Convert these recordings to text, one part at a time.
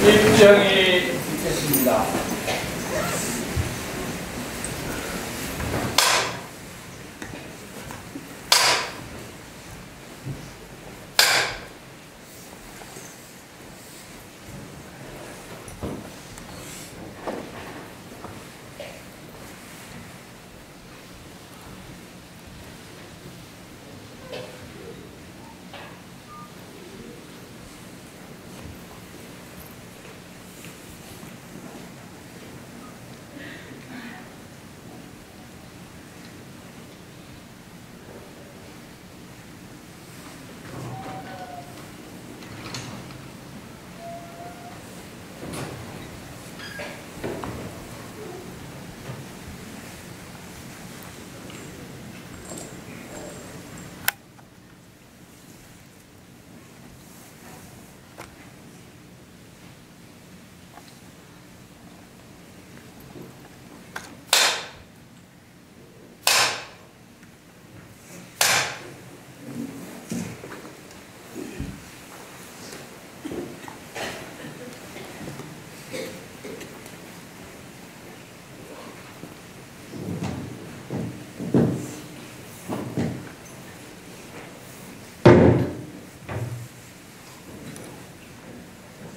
입장이 있겠습니다.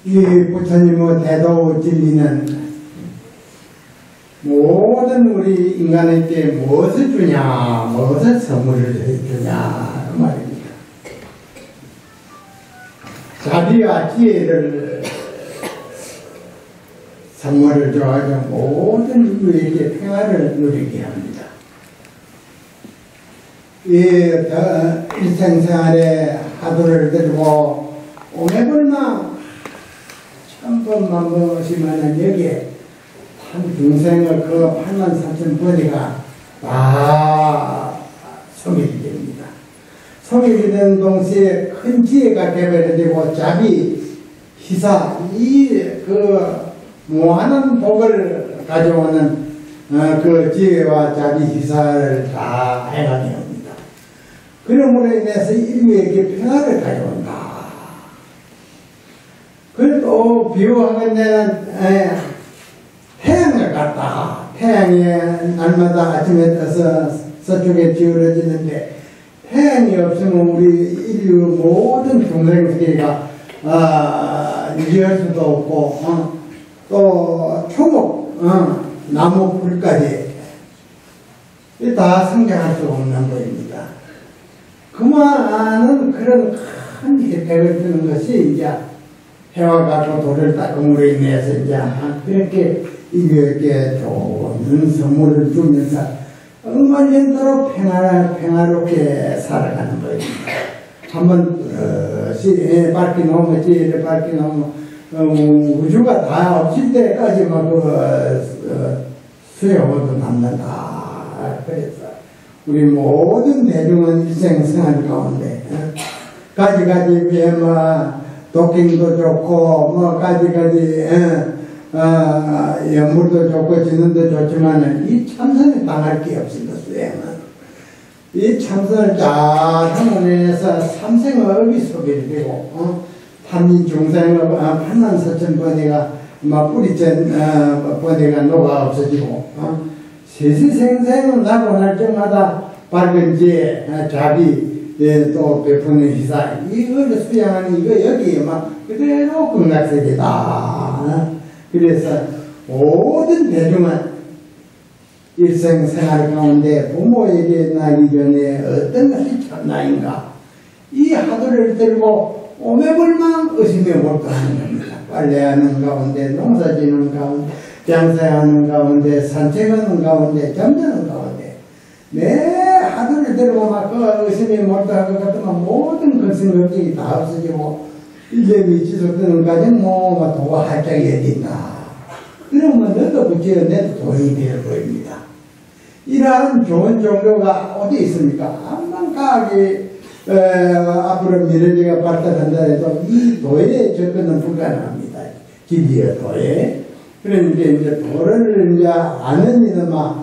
이 부처님의 대도 진리는 모든 우리 인간에게 무엇을 주냐, 무엇을 선물을 주냐 말입니다. 자비와 지혜를 선물을 줘가지고 모든 인류에게 평화를 누리게 합니다. 이 일생생활에 하도를 들고 오매불망 천번만번씩만은 여기에 한 중생의 그 83,000번이가 다 소멸이 됩니다. 소멸이 되는 동시에 큰 지혜가 개발이 되고 자비, 희사, 그 무한한 복을 가져오는 그 지혜와 자비, 희사를 다 해가게 합니다. 그러므로 인해서 인류에게 평화를 가져온다. 그래도 비유하면 내는 태양을 같다. 태양이 날마다 아침에 떠서 서쪽에 기울어지는데 태양이 없으면 우리 인류 모든 중생세계가 유지할 수도 없고 또 초목, 나무 불까지 다 상징할 수 없는 거입니다. 그만한 그런 큰 혜택을 주는 것이 이제 해와가 또 돌을 닦음으로 인해서 이제 그렇게 인류에게 좋은 선물을 주면서 억만년도록 평화롭게 살아가는 거입니다. 한번 밝히 놓으면 지혜를 밝히 놓으면 우주가 다 없을 때까지만 수용어도 남는다. 그래서 우리 모든 대중은 일생생활 가운데 가지가지 도킹도 좋고 가지가지 연물도 좋고 지능도 좋지만 이 참선에 당할 게 없습니다. 수행은 이 참선을 잘 함으로해서 삼생의 업이 소멸이 되고 탄인 중생의 판난서천번뇌가 뿌리째 번뇌가 녹아 없어지고 세세생생은 나고 날 때마다 밝은 지혜, 자비, 또 베푸는 희사, 이걸 수양하는 이거 여기 그대로 극락세계다. 그래서 모든 대중은 일생생활 가운데 부모에게 나기 전에 어떤 것이 참나인가 이 하도를 들고 오매불망 의심에 몰두하는 겁니다. 빨래하는 가운데, 농사지는 가운데, 장사하는 가운데, 산책하는 가운데, 잠자는 가운데 매 하도를 들고 그 의심에 몰두할 것 같으면 모든 근심 걱정이 다 없어지고 인력이 지속되는 까지 도와 활짝이 여긴다. 그러면 너도 부처여 내도 도인이 될 거입니다. 이러한 좋은 종교가 어디 있습니까? 암만가하게 앞으로 미래가 발달한다 해도 이 도에 접근은 불가능합니다. 기비의 도에. 그러니까 이제 도를 이제 아는 이놈아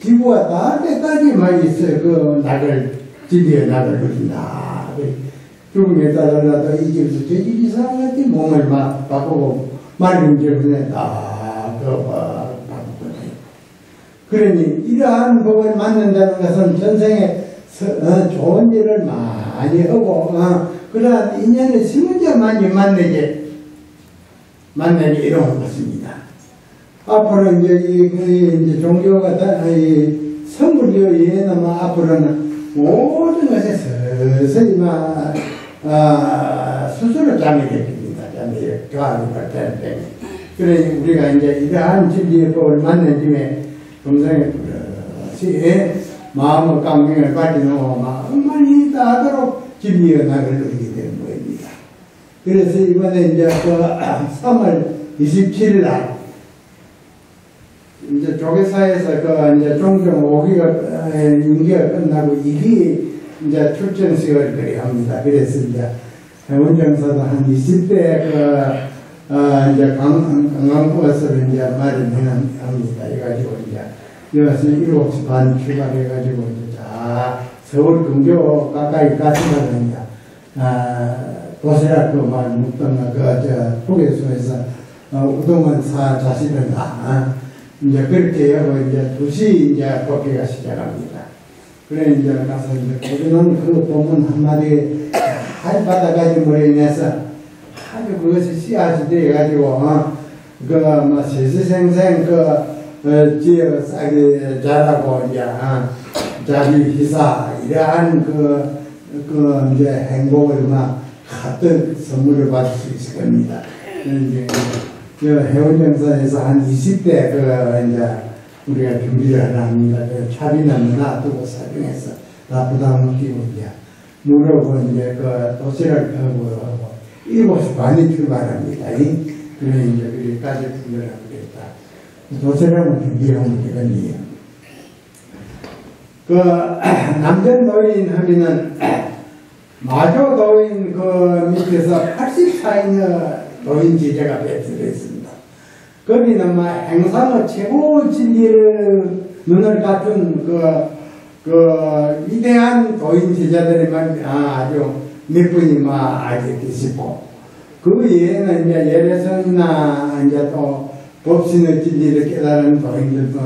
지구가 닿을 때까지만 있어요. 그 낙을, 지비의 낙을 누린다. 죽음에 따라라도 이 집에서 저 집이 사람한테 몸을 막 바꾸고 맑은 기분에 딱 바꾸거든요. 그러니 이러한 법을 만든다는 것은 전생에 좋은 일을 많이 하고 그러한 인연을 심은자만이 만나게 이루는 것입니다. 앞으로 이제 종교가 선물이여 이해는 앞으로는 모든 것에 서서히 스스로 잠이 됩니다. 잠이 교환이 될 때문에. 그러니 우리가 이제 이러한 진리의 법을 만난 김에 동생의 마음의 감명을 가지고 마음만이 닿도록 진리의 낙을 누리게 되는 거입니다. 그래서 이번에 이제 3월 27일 날 이제 조계사에서 이제 종종 5기가 임기가 끝나고 2기 이제 출전식을 그리 합니다. 그래서 이제 해운정사도 한 20대 이제 관광버스를 이제 마련합니다. 해가지고 이제 여기서 7시 반 출발해가지고 이제 서울 근교 가까이 가시면 이제 도시락 묵던가 휴게소에서 우동을 사 자시던가 이제 그렇게 하고 이제 2시 이제 걷기가 시작합니다. 그래 이제 가서 이제 우리는 그 본문 한마디 잘 받아가지고 인해서 아주 그것이 씨앗이 돼가지고 세세생생 지어 싹이 자라고 이제 자비 희사 이러한 이제 행복을 가득 선물을 받을 수 있을 겁니다. 이제 해운정선에서 한 20대 이제 우리가 준비를 합니다. 차비는 놔두고 사정해서 다 부담 느끼고 이제 무료고 이제 도시락하고 7시 반에 출발합니다. 그래 이제 여기까지 준비를 하겠다. 도시락은 준비하면 되거든요. 남전도인 하면은 마조도인 밑에서 84인의 도인 제자가 배치되어 있습니다. 거기는 행상의 최고 진리를 눈을 갖춘 위대한 도인 제자들이만 아주 몇 분이 아직 계시고, 그 외에는 이제 예래선이나 이제 또 법신의 진리를 깨달은 도인들도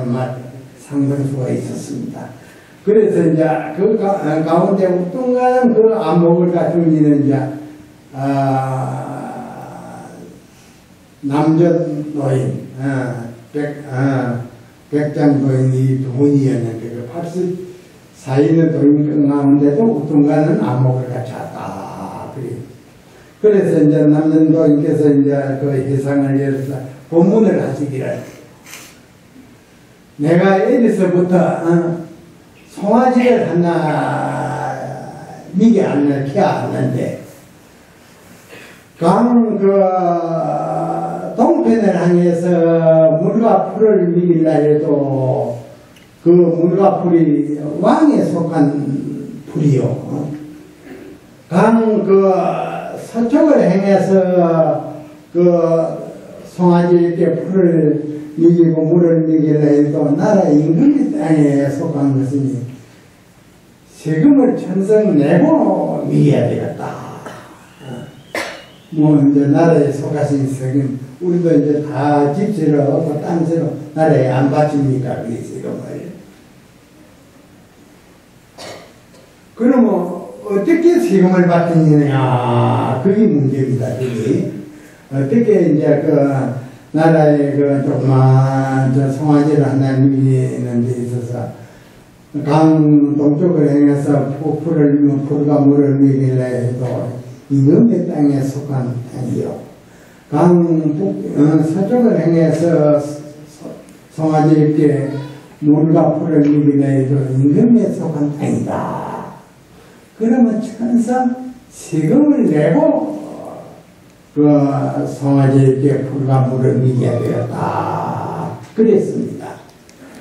상당수가 있었습니다. 그래서 이제 그 가운데 우뚱가는 그 안목을 갖춘 이는 이제 남전 노인, 백장 도인이 두 분이었는데 그 84인의 도인 가운데도 우뚱가는 안목을 갖췄다. 그래서 이제 남전 도인께서 이제 그 해상을 열어서 본문을 하시기를, 내가 여기서부터 송아지를 하나 미게 안 키야 않는데 동편을 향해서 물과 풀을 미길라 해도 그 물과 풀이 왕에 속한 풀이요. 서쪽을 향해서 송아지 이렇게 풀을 미기고 물을 미길라 해도 나라 임금의 땅에 속한 것이니 세금을 천성 내고 미겨야 되겠다. 이제 나라에 속하신 세금, 우리도 이제 다 집세로 하고 땅세로 나라에 안 바칩니까? 그 세금을. 그러면 어떻게 세금을 받느냐? 그게 문제입니다. 그게. 어떻게 이제 나라에 조그만 송아지를 하나 미는 데 있어서 강 동쪽을 향해서 풀과 물을 미길래 해도 임금의 땅에 속한 땅이요. 강 서쪽을 향해서 송아지에게 물과 풀을 미길래 해도 임금에 속한 땅이다. 그러면 천상 세금을 내고 송아지에게 풀과 물을 미겨야 되었다. 그랬습니다.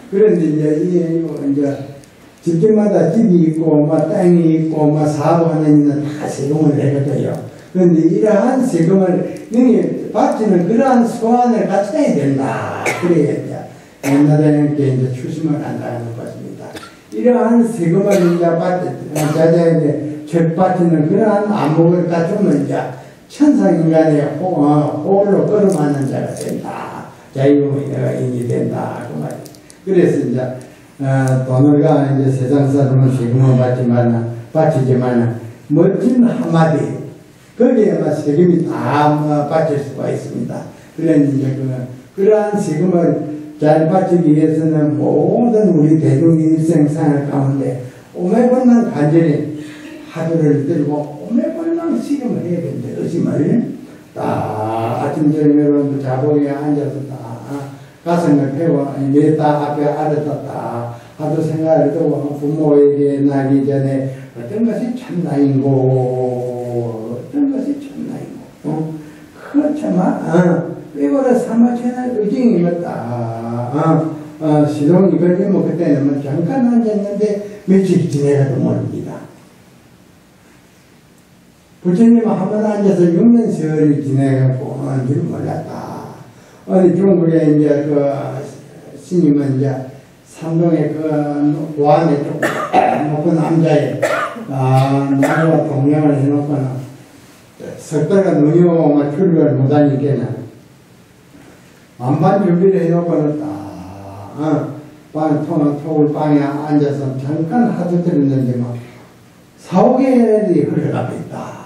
그런데 이제 집집마다 집이 있고 땅이 있고 사업하는 이는 다 세금을 내거든요. 그런데 이러한 세금을 능히 바치는 그러한 소환을 갖춰야 된다. 그래야 이제 옛날에는 이제 추심을 한다는 것입니다. 이러한 세금을 이제 자자에게 바치는 그러한 안목을 갖추면 이제 천상인간의 호흡으로 걸어맞는 자가 된다. 자유인이 된다. 그 말이에요. 그래서 이제 돈을 이제 세상 사람은 세금을 바치지만 멋진 한마디 거기에만 세금이 다 바칠 수가 있습니다. 그래서 이제 그러한 세금을 잘 바치기 위해서는 모든 우리 대중의 일생생활 가운데 오매불망 간절히 화두를 들고 오매불망 실험을 해야 되는데 의심을 딱 아침 저녁으로 자복에 앉아서 딱 가슴을 펴고 딱 앞에 알았다 하도 생각을 하고 부모에게 나기 전에 어떤 것이 참나인고 어떤 것이 참나인고 그렇지만 외고를 삼아채는 의징이 있다. 시동이 걸리면 그때는 뭐 잠깐 앉았는데 며칠 지내가도 모릅니다. 부처님은 한 번 앉아서 6년 세월이 지내갖고 줄 몰랐다. 어디 중국에 이제 스님은 이제 삼동에 고안에 조금 높은 남자에 나무와 동양을 해놓고는 석 달간 눈이 오면 출근을 못하니까는 만반 준비를 해놓고는 톡을 방에 앉아서 잠깐 하도 들었는데 막 4~5개월이 흘러가고 있다.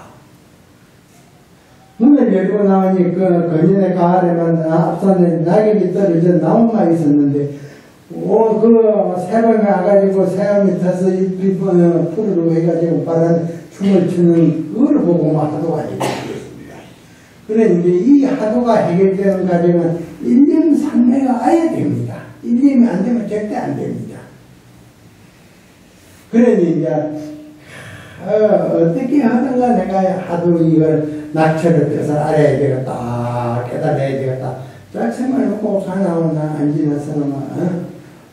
문을 열고 나오니 건진의 가을에만 앞산에 낙엽이 떨어져 나무만 있었는데 새밤에 와가지고 새가 밑에서 잎이 풀으로 해가지고 바람 춤을 추는 그걸 보고 막 하도가 해결되었습니다. 그런데 이 하도가 해결되는 과정은 일념 삼매가 아예 됩니다. 일념이 안 되면 절대 안 됩니다. 그러니 이제 어떻게 하든가 내가 하도 이걸 낙처를 떼서 알아야 되겠다, 깨달아야 되겠다. 딱 생각해놓고 가나오나 안 지나서는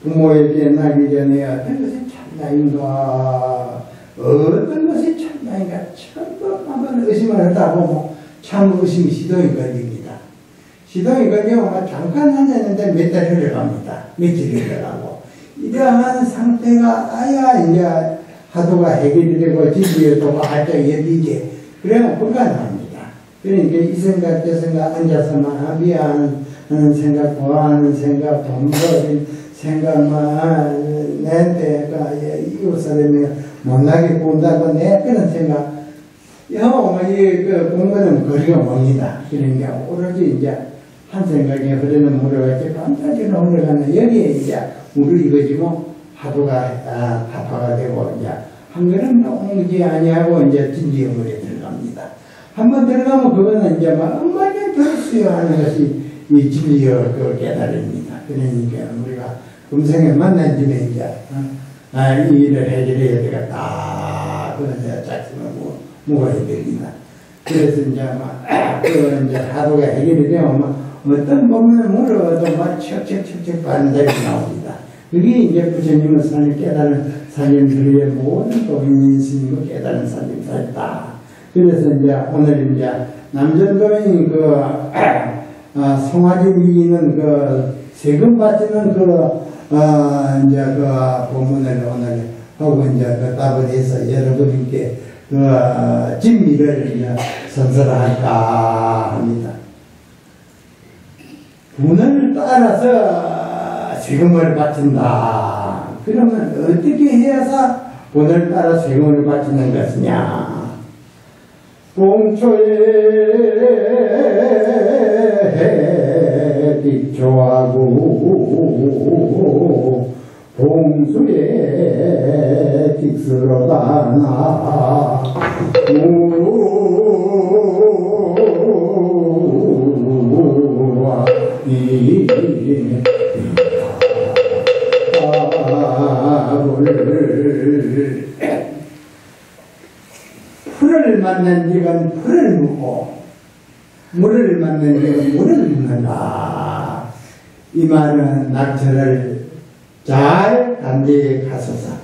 부모에게 나기 전에 어떤 것이 참나인가, 어떤 것이 참나인가, 처음 한번 의심을 하다 보면 참 의심이 시동이 걸립니다. 시동이 걸리면 잠깐 앉았는데 몇 달 흘러갑니다. 며칠 흘러가고. 이러한 상태가 아야 이제 하도가 해결이 되고 진리에도 활짝 열리게 그러면 불가능합니다. 그러니까 이 생각 저 생각 앉아서만 미안하는 생각, 좋아하는 생각, 돈 벌인 생각만 내가 이웃 사람이 못나게 군다고 내 그런 생각 이 공부는 거리가 멉니다. 그러니까 오로지 이제 한 생각에 흐르는 물을 같이 깜짝이나 흘러가는 여기에 이제 물을 이거지고 하도가 파파가 되고 이제 한 걸음 옮기지 아니하고 이제 진지의 물에 들어갑니다. 한번 들어가면 그거는 이제 막 음악에 들었어요 하는 것이 이 진리의 깨달음입니다. 그러니까 우리가 금생에 만난 집에 이제 이 일을 해결해야 되겠다. 그런 이제 작심을 모아야 됩니다. 그래서 이제 막 이제 하도가 해결이 되면 어떤 부분을 물어도 막 척척척척 반달이 나옵니다. 그게 이제 부처님은 사실 깨달은 살림들의 모든 도인 스님을 깨달은 살림살이다. 그래서 이제 오늘 이제 남전도인이 송아지 위기는 세금 바치는 이제 본문을 오늘 하고 이제 답을 해서 여러분께 진미를 이제 선설할까 합니다. 분을 따라서 세금을 바친다. 그러면 어떻게 해서 분을 따라 세금을 바치는 것이냐? 봉초에 빅조하고 봉수에 빅스로다 나 풀을 맞는 이건 풀을 묻고 물을 맞는 이건 물을 묻는다. 이 말은 낙처를 잘 담대히 가소서